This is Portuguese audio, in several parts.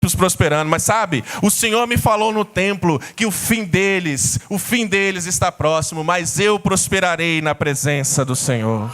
ímpios prosperando. Mas sabe, o Senhor me falou no templo que o fim deles está próximo, mas eu prosperarei na presença do Senhor.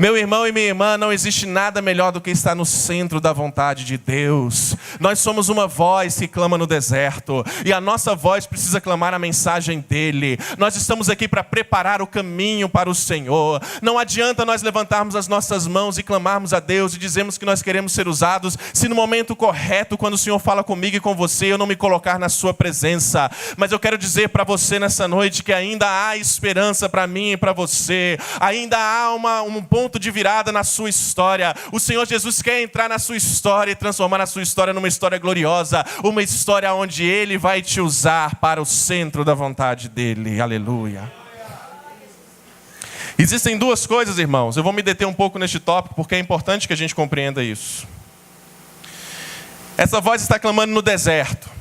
Meu irmão e minha irmã, não existe nada melhor do que estar no centro da vontade de Deus. Nós somos uma voz que clama no deserto, e a nossa voz precisa clamar a mensagem dEle. Nós estamos aqui para preparar o caminho para o Senhor. Não adianta nós levantarmos as nossas mãos e clamarmos a Deus e dizermos que nós queremos ser usados, se no momento correto, quando o Senhor fala comigo e com você, eu não me colocar na sua presença. Mas eu quero dizer para você nessa noite que ainda há esperança para mim e para você. Ainda há um ponto de virada na sua história. O Senhor Jesus quer entrar na sua história e transformar a sua história numa história gloriosa, uma história onde Ele vai te usar para o centro da vontade dEle. Aleluia. Existem duas coisas, irmãos. Eu vou me deter um pouco neste tópico porque é importante que a gente compreenda isso. Essa voz está clamando no deserto.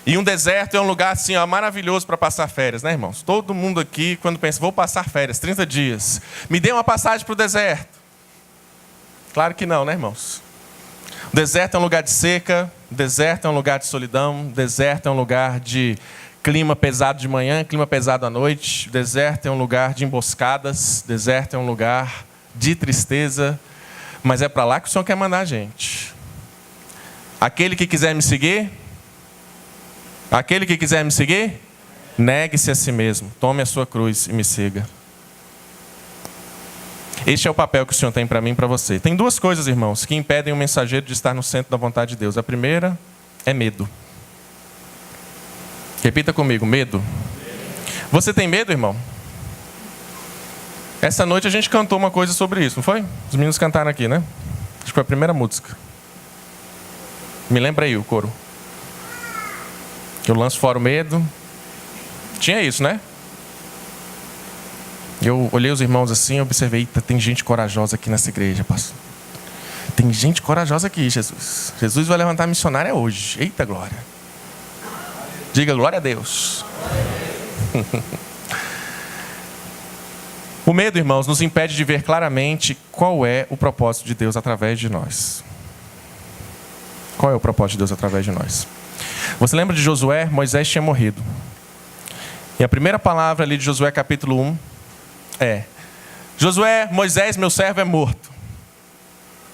E um deserto é um lugar assim, ó, maravilhoso para passar férias, né, irmãos? Todo mundo aqui, quando pensa, vou passar férias, 30 dias. Me dê uma passagem para o deserto. Claro que não, né, irmãos? O deserto é um lugar de seca, o deserto é um lugar de solidão, o deserto é um lugar de clima pesado de manhã, clima pesado à noite. O deserto é um lugar de emboscadas, o deserto é um lugar de tristeza. Mas é para lá que o Senhor quer mandar a gente. Aquele que quiser me seguir, negue-se a si mesmo, tome a sua cruz e me siga. Este é o papel que o Senhor tem para mim e para você. Tem duas coisas, irmãos, que impedem o mensageiro de estar no centro da vontade de Deus. A primeira é medo. Repita comigo, medo. Você tem medo, irmão? Essa noite a gente cantou uma coisa sobre isso, não foi? Os meninos cantaram aqui, né? Acho que foi a primeira música. Me lembra aí o coro. Eu lanço fora o medo. Tinha isso, né? Eu olhei os irmãos assim e observei, eita, tem gente corajosa aqui nessa igreja, pastor. Tem gente corajosa aqui, Jesus. Jesus vai levantar missionária hoje. Eita, glória. Diga glória a Deus. O medo, irmãos, nos impede de ver claramente qual é o propósito de Deus através de nós. Qual é o propósito de Deus através de nós? Você lembra de Josué? Moisés tinha morrido. E a primeira palavra ali de Josué capítulo 1 é: Josué, Moisés, meu servo é morto.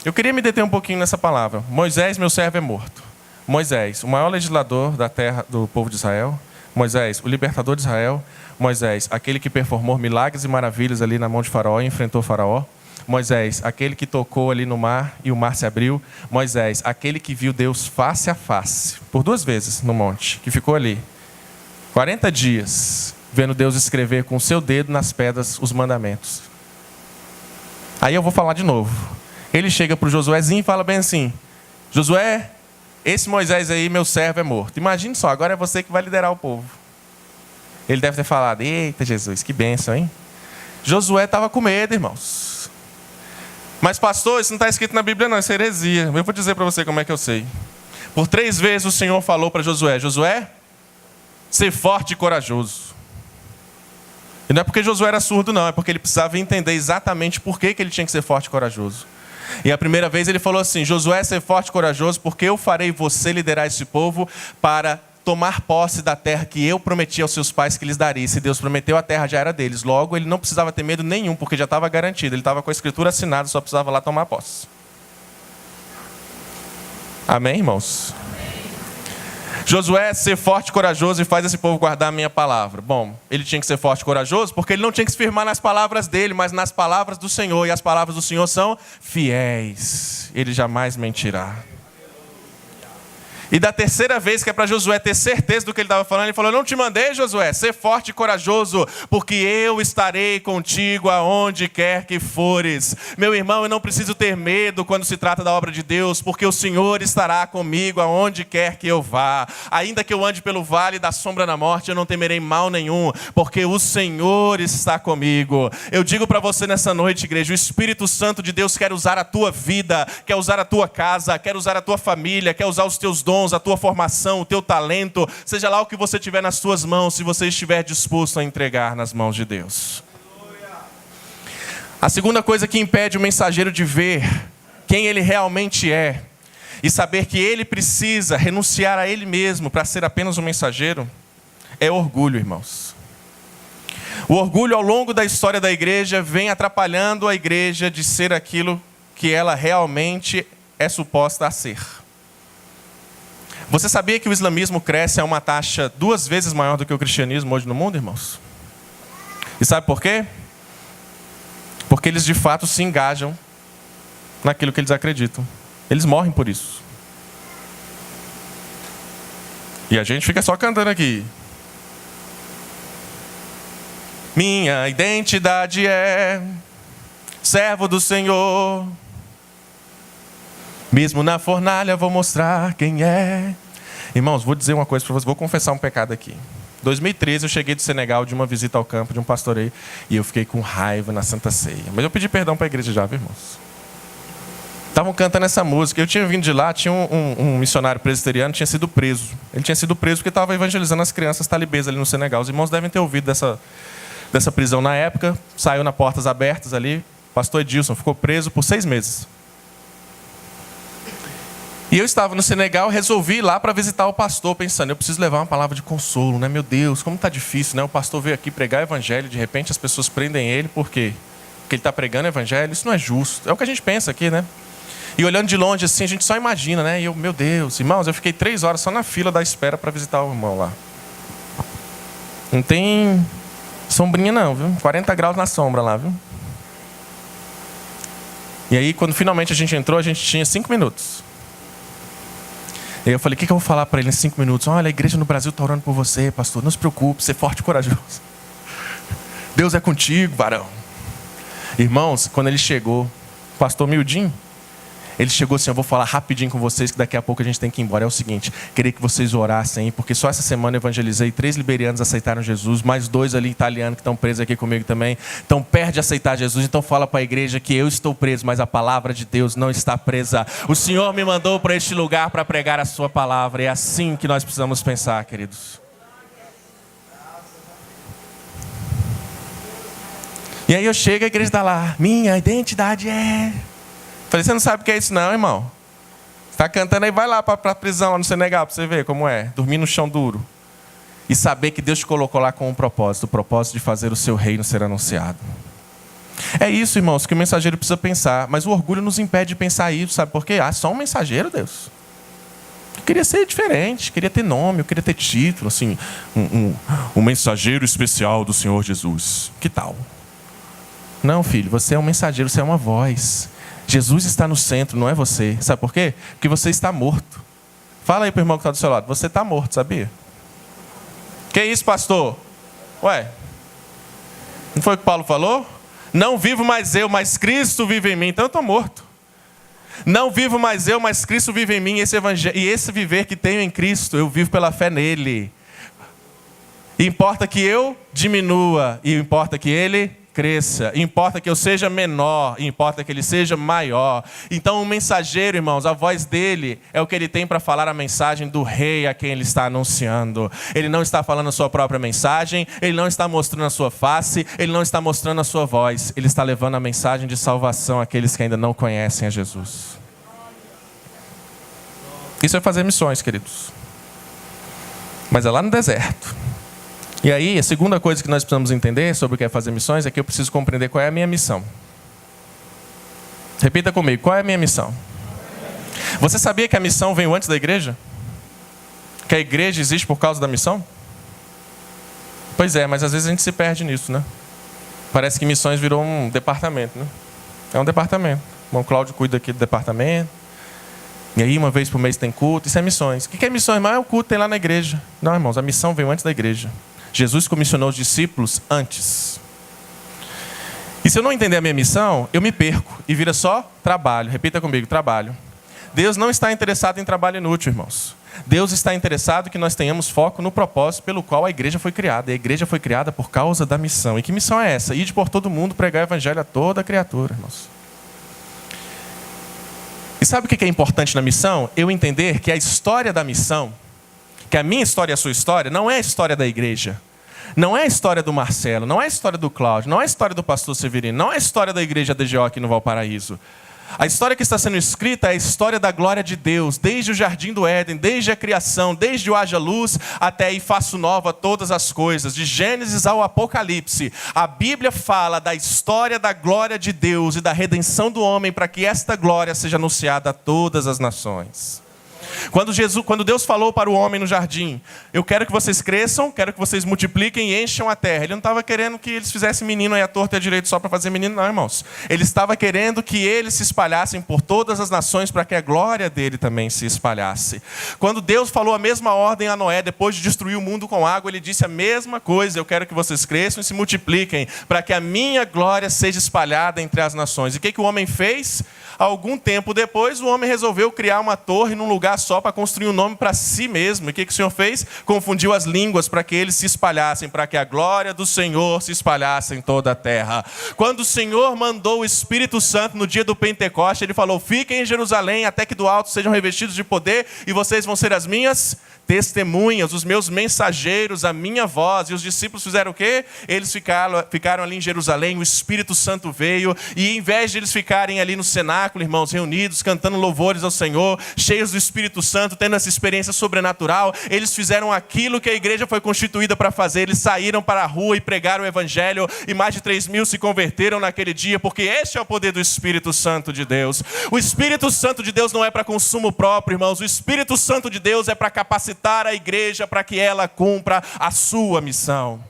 Eu queria me deter um pouquinho nessa palavra. Moisés, meu servo é morto. Moisés, o maior legislador da terra do povo de Israel. Moisés, o libertador de Israel. Moisés, aquele que performou milagres e maravilhas ali na mão de Faraó e enfrentou Faraó. Moisés, aquele que tocou ali no mar e o mar se abriu. Moisés, aquele que viu Deus face a face, por 2 vezes no monte, que ficou ali 40 dias, vendo Deus escrever com o seu dedo nas pedras os mandamentos. Aí eu vou falar de novo. Ele chega para o Josuézinho e fala bem assim: Josué, esse Moisés aí, meu servo, é morto. Imagine só, agora é você que vai liderar o povo. Ele deve ter falado: eita Jesus, que bênção, hein? Josué estava com medo, irmãos. Mas pastor, isso não está escrito na Bíblia não, isso é heresia. Eu vou dizer para você como é que eu sei. Por 3 vezes o Senhor falou para Josué: Josué, ser forte e corajoso. E não é porque Josué era surdo não, é porque ele precisava entender exatamente por que ele tinha que ser forte e corajoso. E a primeira vez ele falou assim: Josué, ser forte e corajoso, porque eu farei você liderar esse povo para tomar posse da terra que eu prometi aos seus pais que lhes daria. E se Deus prometeu, a terra já era deles. Logo, ele não precisava ter medo nenhum, porque já estava garantido. Ele estava com a escritura assinada, só precisava lá tomar posse. Amém, irmãos? Amém. Josué, ser forte e corajoso e faz esse povo guardar a minha palavra. Bom, ele tinha que ser forte e corajoso porque ele não tinha que se firmar nas palavras dele, mas nas palavras do Senhor. E as palavras do Senhor são fiéis. Ele jamais mentirá. E da terceira vez, que é para Josué ter certeza do que ele estava falando, ele falou: eu não te mandei, Josué, ser forte e corajoso, porque eu estarei contigo aonde quer que fores. Meu irmão, eu não preciso ter medo quando se trata da obra de Deus, porque o Senhor estará comigo aonde quer que eu vá. Ainda que eu ande pelo vale da sombra da morte, eu não temerei mal nenhum, porque o Senhor está comigo. Eu digo para você nessa noite, igreja, o Espírito Santo de Deus quer usar a tua vida, quer usar a tua casa, quer usar a tua família, quer usar os teus dons, a tua formação, o teu talento, seja lá o que você tiver nas tuas mãos, se você estiver disposto a entregar nas mãos de Deus. A segunda coisa que impede o mensageiro de ver quem ele realmente é e saber que ele precisa renunciar a ele mesmo para ser apenas um mensageiro, é orgulho, irmãos. O orgulho, ao longo da história da igreja, vem atrapalhando a igreja de ser aquilo que ela realmente é suposta a ser. Você sabia que o islamismo cresce a uma taxa 2 vezes maior do que o cristianismo hoje no mundo, irmãos? E sabe por quê? Porque eles de fato se engajam naquilo que eles acreditam. Eles morrem por isso. E a gente fica só cantando aqui. Minha identidade é servo do Senhor. Mesmo na fornalha vou mostrar quem é. Irmãos, vou dizer uma coisa para vocês, vou confessar um pecado aqui. Em 2013 eu cheguei do Senegal de uma visita ao campo de um pastoreio e eu fiquei com raiva na Santa Ceia. Mas eu pedi perdão para a igreja já, viu, irmãos? Estavam cantando essa música. Eu tinha vindo de lá, tinha um missionário presbiteriano, tinha sido preso. Ele tinha sido preso porque estava evangelizando as crianças talibês ali no Senegal. Os irmãos devem ter ouvido dessa prisão na época. Saiu na portas abertas ali. Pastor Edilson ficou preso por 6 meses. E eu estava no Senegal, resolvi ir lá para visitar o pastor, pensando, eu preciso levar uma palavra de consolo, né? Meu Deus, como está difícil, né? O pastor veio aqui pregar o evangelho, de repente as pessoas prendem ele, por quê? Porque ele está pregando o evangelho, isso não é justo. É o que a gente pensa aqui, né? E olhando de longe assim, a gente só imagina, né? E eu, meu Deus, irmãos, eu fiquei 3 horas só na fila da espera para visitar o irmão lá. Não tem sombrinha não, viu? 40 graus na sombra lá, viu? E aí, quando finalmente a gente entrou, a gente tinha 5 minutos. E eu falei, o que eu vou falar para ele em 5 minutos? Olha, a igreja no Brasil está orando por você, pastor. Não se preocupe, ser forte e corajoso. Deus é contigo, varão. Irmãos, quando ele chegou, pastor Mildinho, ele chegou assim, eu vou falar rapidinho com vocês, que daqui a pouco a gente tem que ir embora. É o seguinte, queria que vocês orassem, porque só essa semana eu evangelizei, 3 liberianos aceitaram Jesus, mais 2 ali italianos que estão presos aqui comigo também, estão perto de aceitar Jesus. Então fala para a igreja que eu estou preso, mas a palavra de Deus não está presa. O Senhor me mandou para este lugar para pregar a sua palavra. É assim que nós precisamos pensar, queridos. E aí eu chego, a igreja está lá, minha identidade é... Falei, você não sabe o que é isso não, irmão? Você está cantando aí, vai lá para a prisão lá no Senegal para você ver como é. Dormir no chão duro. E saber que Deus te colocou lá com um propósito. O propósito de fazer o seu reino ser anunciado. É isso, irmãos, que o mensageiro precisa pensar. Mas o orgulho nos impede de pensar isso. Sabe por quê? Ah, só um mensageiro, Deus. Eu queria ser diferente, queria ter nome, eu queria ter título. Assim, um mensageiro especial do Senhor Jesus. Que tal? Não, filho, você é um mensageiro, você é uma voz. Jesus está no centro, não é você. Sabe por quê? Porque você está morto. Fala aí para o irmão que está do seu lado. Você está morto, sabia? Que isso, pastor? Ué, não foi o que Paulo falou? Não vivo mais eu, mas Cristo vive em mim. Então eu estou morto. Não vivo mais eu, mas Cristo vive em mim. E esse viver que tenho em Cristo, eu vivo pela fé nele. E importa que eu diminua, e importa que ele cresça, importa que eu seja menor, importa que ele seja maior. Então o mensageiro, irmãos, a voz dele é o que ele tem para falar a mensagem do rei a quem ele está anunciando. Ele não está falando a sua própria mensagem, ele não está mostrando a sua face, ele não está mostrando a sua voz, ele está levando a mensagem de salvação àqueles que ainda não conhecem a Jesus. Isso é fazer missões, queridos. Mas é lá no deserto. E aí, a segunda coisa que nós precisamos entender sobre o que é fazer missões é que eu preciso compreender qual é a minha missão. Repita comigo, qual é a minha missão? Você sabia que a missão veio antes da igreja? Que a igreja existe por causa da missão? Pois é, mas às vezes a gente se perde nisso, né? Parece que missões virou um departamento, né? É um departamento. O irmão Cláudio cuida aqui do departamento. E aí, uma vez por mês tem culto. Isso é missões. O que é missões? Mas é o culto, tem lá na igreja. Não, irmãos, a missão veio antes da igreja. Jesus comissionou os discípulos antes. E se eu não entender a minha missão, eu me perco e vira só trabalho. Repita comigo, trabalho. Deus não está interessado em trabalho inútil, irmãos. Deus está interessado que nós tenhamos foco no propósito pelo qual a igreja foi criada. E a igreja foi criada por causa da missão. E que missão é essa? Ir por todo mundo, pregar o evangelho a toda criatura, irmãos. E sabe o que é importante na missão? Eu entender que a história da missão, que a minha história e a sua história, não é a história da igreja. Não é a história do Marcelo, não é a história do Cláudio, não é a história do pastor Severino, não é a história da igreja DGO aqui no Valparaíso. A história que está sendo escrita é a história da glória de Deus, desde o jardim do Éden, desde a criação, desde o haja luz até e faço nova todas as coisas, de Gênesis ao Apocalipse. A Bíblia fala da história da glória de Deus e da redenção do homem para que esta glória seja anunciada a todas as nações. Quando Deus falou para o homem no jardim, eu quero que vocês cresçam, quero que vocês multipliquem e encham a terra. Ele não estava querendo que eles fizessem menino aí à torta e à direita só para fazer menino, não, irmãos. Ele estava querendo que eles se espalhassem por todas as nações para que a glória dele também se espalhasse. Quando Deus falou a mesma ordem a Noé, depois de destruir o mundo com água, ele disse a mesma coisa: eu quero que vocês cresçam e se multipliquem para que a minha glória seja espalhada entre as nações. E o que o homem fez? Algum tempo depois, o homem resolveu criar uma torre num lugar só para construir um nome para si mesmo. E o que o Senhor fez? Confundiu as línguas para que eles se espalhassem, para que a glória do Senhor se espalhasse em toda a terra. Quando o Senhor mandou o Espírito Santo no dia do Pentecoste, ele falou: fiquem em Jerusalém até que do alto sejam revestidos de poder e vocês vão ser as minhas testemunhas, os meus mensageiros, a minha voz. E os discípulos fizeram o quê? Eles ficaram ali em Jerusalém, o Espírito Santo veio, e em vez de eles ficarem ali no cenáculo, irmãos, reunidos, cantando louvores ao Senhor, cheios do Espírito Santo, tendo essa experiência sobrenatural, eles fizeram aquilo que a igreja foi constituída para fazer. Eles saíram para a rua e pregaram o Evangelho, e mais de 3.000 se converteram naquele dia, porque este é o poder do Espírito Santo de Deus. O Espírito Santo de Deus não é para consumo próprio, irmãos. O Espírito Santo de Deus é para capacitar a igreja para que ela cumpra a sua missão.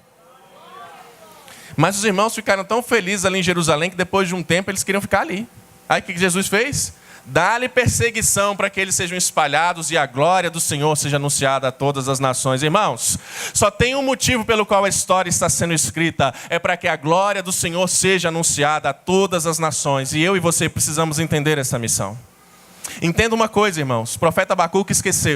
Mas os irmãos ficaram tão felizes ali em Jerusalém que depois de um tempo eles queriam ficar ali. Aí o que Jesus fez? Dá-lhe perseguição para que eles sejam espalhados e a glória do Senhor seja anunciada a todas as nações. Irmãos, só tem um motivo pelo qual a história está sendo escrita: é para que a glória do Senhor seja anunciada a todas as nações. E eu e você precisamos entender essa missão. Entenda uma coisa, irmãos. O profeta Abacuque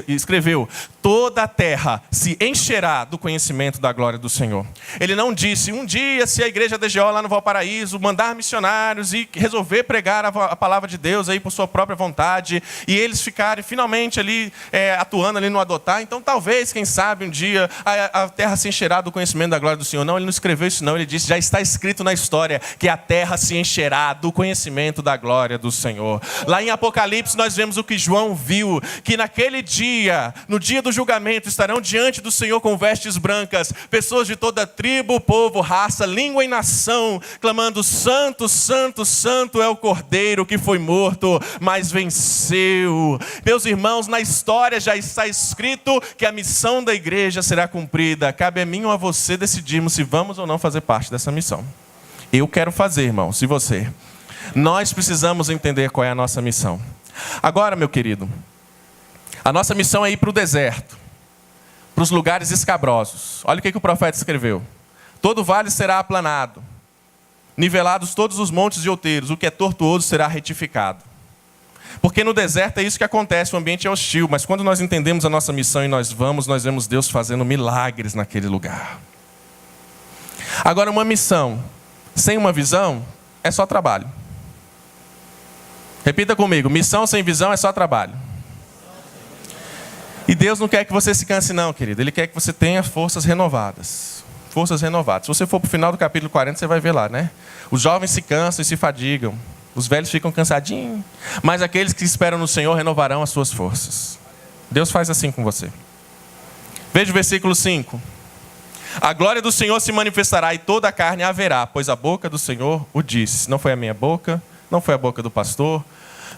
escreveu: toda a terra se encherá do conhecimento da glória do Senhor. Ele não disse: um dia, se a igreja DGO lá no Valparaíso mandar missionários e resolver pregar a palavra de Deus aí por sua própria vontade, e eles ficarem finalmente ali atuando ali no adotar, então talvez, quem sabe, um dia a terra se encherá do conhecimento da glória do Senhor. Não, ele não escreveu isso não. Ele disse: já está escrito na história que a terra se encherá do conhecimento da glória do Senhor. Lá em Apocalipse nós vemos o que João viu, que naquele dia, no dia do julgamento, estarão diante do Senhor com vestes brancas, pessoas de toda tribo, povo, raça, língua e nação, clamando: santo, santo, santo é o Cordeiro que foi morto, mas venceu. Meus irmãos, na história já está escrito que a missão da igreja será cumprida. Cabe a mim ou a você decidirmos se vamos ou não fazer parte dessa missão. Eu quero fazer, irmãos, e você? Nós precisamos entender qual é a nossa missão. Agora, meu querido, a nossa missão é ir para o deserto, para os lugares escabrosos. Olha o que o profeta escreveu: todo vale será aplanado, nivelados todos os montes e outeiros, o que é tortuoso será retificado. Porque no deserto é isso que acontece, o ambiente é hostil, mas quando nós entendemos a nossa missão e nós vemos Deus fazendo milagres naquele lugar. Agora, uma missão sem uma visão é só trabalho. Repita comigo: missão sem visão é só trabalho. E Deus não quer que você se canse não, querido. Ele quer que você tenha forças renovadas. Forças renovadas. Se você for para o final do capítulo 40, você vai ver lá, né? Os jovens se cansam e se fadigam. Os velhos ficam cansadinhos. Mas aqueles que esperam no Senhor renovarão as suas forças. Deus faz assim com você. Veja o versículo 5. A glória do Senhor se manifestará e toda a carne haverá, pois a boca do Senhor o disse. Não foi a minha boca, não foi a boca do pastor,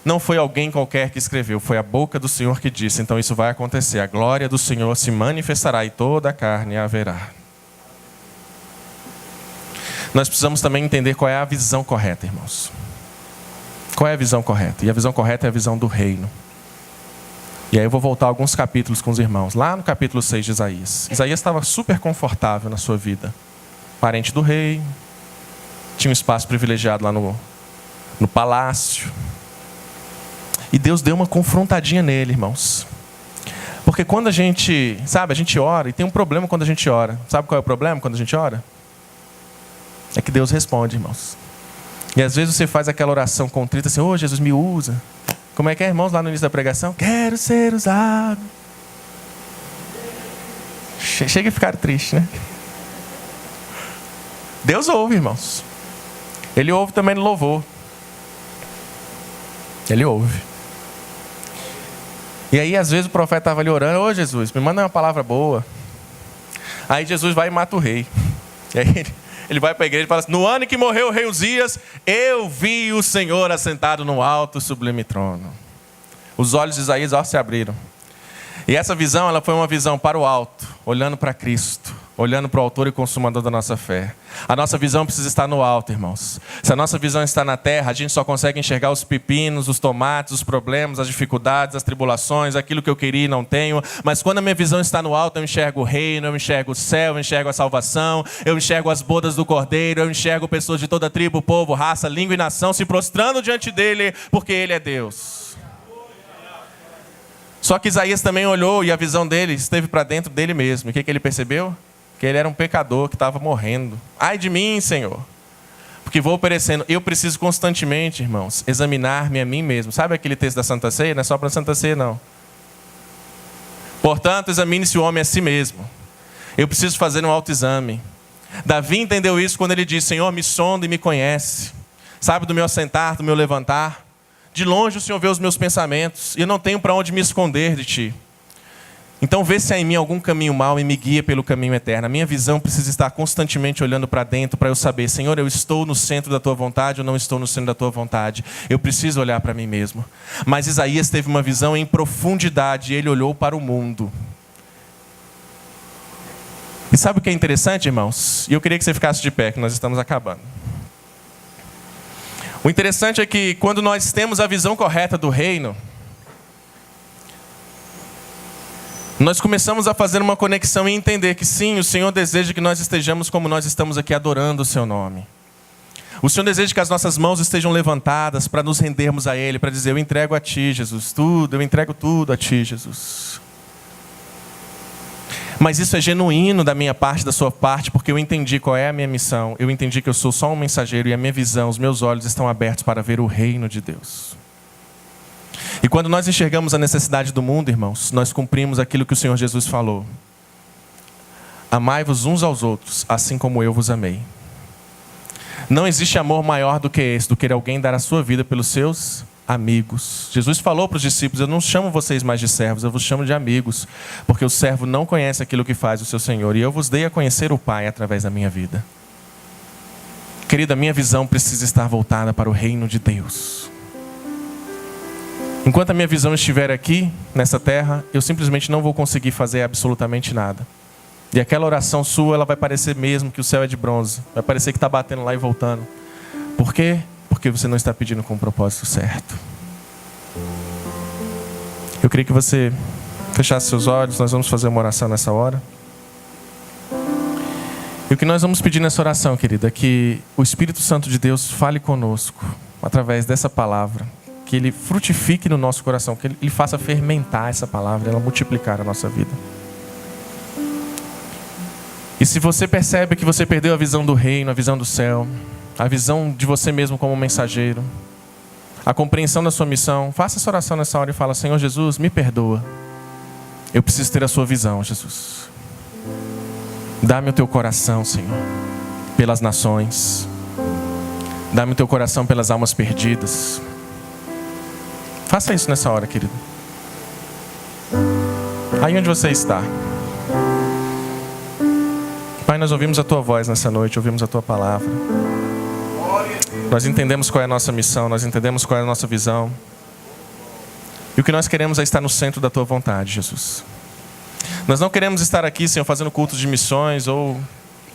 não foi alguém qualquer que escreveu, foi a boca do Senhor que disse. Então isso vai acontecer. A glória do Senhor se manifestará e toda a carne haverá. Nós precisamos também entender qual é a visão correta, irmãos. Qual é a visão correta? E a visão correta é a visão do reino. E aí eu vou voltar alguns capítulos com os irmãos. Lá no capítulo 6 de Isaías. Isaías estava super confortável na sua vida. Parente do rei. Tinha um espaço privilegiado lá no palácio. E Deus deu uma confrontadinha nele, irmãos. Porque quando a gente ora, e tem um problema quando a gente ora. Sabe qual é o problema quando a gente ora? É que Deus responde, irmãos. E às vezes você faz aquela oração contrita assim: ô Jesus, me usa. Como é que é, irmãos, lá no início da pregação? Quero ser usado. Chega a ficar triste, né? Deus ouve, irmãos. Ele ouve também no louvor. Ele ouve. E aí, às vezes, o profeta estava ali orando: ô Jesus, me manda uma palavra boa. Aí Jesus vai e mata o rei. E aí ele vai para a igreja e fala assim: no ano em que morreu o rei Uzias, eu vi o Senhor assentado no alto e sublime trono. Os olhos de Isaías se abriram. E essa visão, ela foi uma visão para o alto, olhando para Cristo, olhando para o autor e consumador da nossa fé. A nossa visão precisa estar no alto, irmãos. Se a nossa visão está na terra, a gente só consegue enxergar os pepinos, os tomates, os problemas, as dificuldades, as tribulações, aquilo que eu queria e não tenho. Mas quando a minha visão está no alto, eu enxergo o reino, eu enxergo o céu, eu enxergo a salvação, eu enxergo as bodas do Cordeiro, eu enxergo pessoas de toda tribo, povo, raça, língua e nação se prostrando diante dele, porque ele é Deus. Só que Isaías também olhou e a visão dele esteve para dentro dele mesmo. E o que ele percebeu? Que ele era um pecador que estava morrendo. Ai de mim, Senhor, porque vou perecendo. Eu preciso constantemente, irmãos, examinar-me a mim mesmo. Sabe aquele texto da Santa Ceia? Não é só para a Santa Ceia, não. Portanto, examine-se o homem a si mesmo. Eu preciso fazer um autoexame. Davi entendeu isso quando ele disse: Senhor, me sonda e me conhece. Sabe do meu assentar, do meu levantar. De longe o Senhor vê os meus pensamentos, e eu não tenho para onde me esconder de Ti. Então vê se há em mim algum caminho mau e me guia pelo caminho eterno. A minha visão precisa estar constantemente olhando para dentro, para eu saber: Senhor, eu estou no centro da Tua vontade ou não estou no centro da Tua vontade. Eu preciso olhar para mim mesmo. Mas Isaías teve uma visão em profundidade, e ele olhou para o mundo. E sabe o que é interessante, irmãos? E eu queria que você ficasse de pé, que nós estamos acabando. O interessante é que quando nós temos a visão correta do reino, nós começamos a fazer uma conexão e entender que sim, o Senhor deseja que nós estejamos como nós estamos aqui adorando o Seu nome. O Senhor deseja que as nossas mãos estejam levantadas para nos rendermos a Ele, para dizer: eu entrego a Ti, Jesus, tudo, eu entrego tudo a Ti, Jesus. Mas isso é genuíno da minha parte, da sua parte, porque eu entendi qual é a minha missão. Eu entendi que eu sou só um mensageiro e a minha visão, os meus olhos estão abertos para ver o reino de Deus. E quando nós enxergamos a necessidade do mundo, irmãos, nós cumprimos aquilo que o Senhor Jesus falou: amai-vos uns aos outros, assim como eu vos amei. Não existe amor maior do que esse, do que alguém dar a sua vida pelos seus amigos. Jesus falou para os discípulos: eu não chamo vocês mais de servos, eu vos chamo de amigos, porque o servo não conhece aquilo que faz o seu Senhor, e eu vos dei a conhecer o Pai através da minha vida. Querida, a minha visão precisa estar voltada para o reino de Deus. Enquanto a minha visão estiver aqui, nessa terra, eu simplesmente não vou conseguir fazer absolutamente nada. E aquela oração sua, ela vai parecer mesmo que o céu é de bronze, vai parecer que está batendo lá e voltando. Por quê? Porque você não está pedindo com o propósito certo. Eu queria que você fechasse seus olhos. Nós vamos fazer uma oração nessa hora. E o que nós vamos pedir nessa oração, querida, é que o Espírito Santo de Deus fale conosco através dessa palavra, que Ele frutifique no nosso coração, que Ele faça fermentar essa palavra, ela multiplicar a nossa vida. E se você percebe que você perdeu a visão do reino, a visão do céu, a visão de você mesmo como mensageiro, a compreensão da sua missão, faça essa oração nessa hora e fala: Senhor Jesus, me perdoa. Eu preciso ter a sua visão, Jesus. Dá-me o teu coração, Senhor, pelas nações. Dá-me o teu coração pelas almas perdidas. Faça isso nessa hora, querido. Aí onde você está. Pai, nós ouvimos a tua voz nessa noite, ouvimos a tua palavra. Nós entendemos qual é a nossa missão, nós entendemos qual é a nossa visão. E o que nós queremos é estar no centro da tua vontade, Jesus. Nós não queremos estar aqui, Senhor, fazendo cultos de missões ou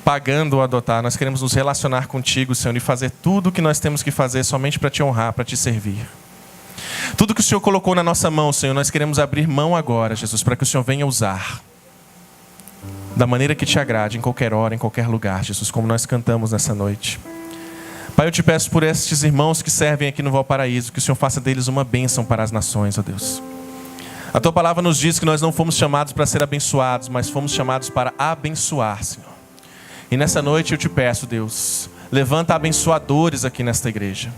pagando ou adotar. Nós queremos nos relacionar contigo, Senhor, e fazer tudo o que nós temos que fazer somente para te honrar, para te servir. Tudo que o Senhor colocou na nossa mão, Senhor, nós queremos abrir mão agora, Jesus, para que o Senhor venha usar da maneira que te agrade, em qualquer hora, em qualquer lugar, Jesus, como nós cantamos nessa noite. Pai, eu te peço por estes irmãos que servem aqui no Valparaíso, que o Senhor faça deles uma bênção para as nações, ó Deus. A tua palavra nos diz que nós não fomos chamados para ser abençoados, mas fomos chamados para abençoar, Senhor. E nessa noite eu te peço, Deus, levanta abençoadores aqui nesta igreja.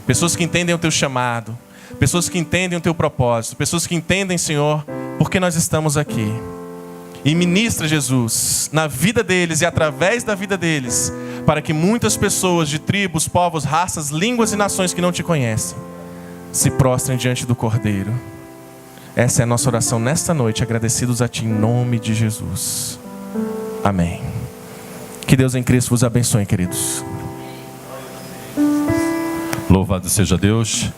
Pessoas que entendem o teu chamado, pessoas que entendem o teu propósito, pessoas que entendem, Senhor, por que nós estamos aqui. E ministra, Jesus, na vida deles e através da vida deles, para que muitas pessoas de tribos, povos, raças, línguas e nações que não te conhecem se prostrem diante do Cordeiro. Essa é a nossa oração nesta noite, agradecidos a Ti em nome de Jesus. Amém. Que Deus em Cristo vos abençoe, queridos. Louvado seja Deus.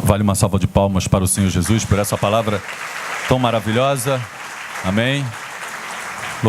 Vale uma salva de palmas para o Senhor Jesus por essa palavra tão maravilhosa. Amém.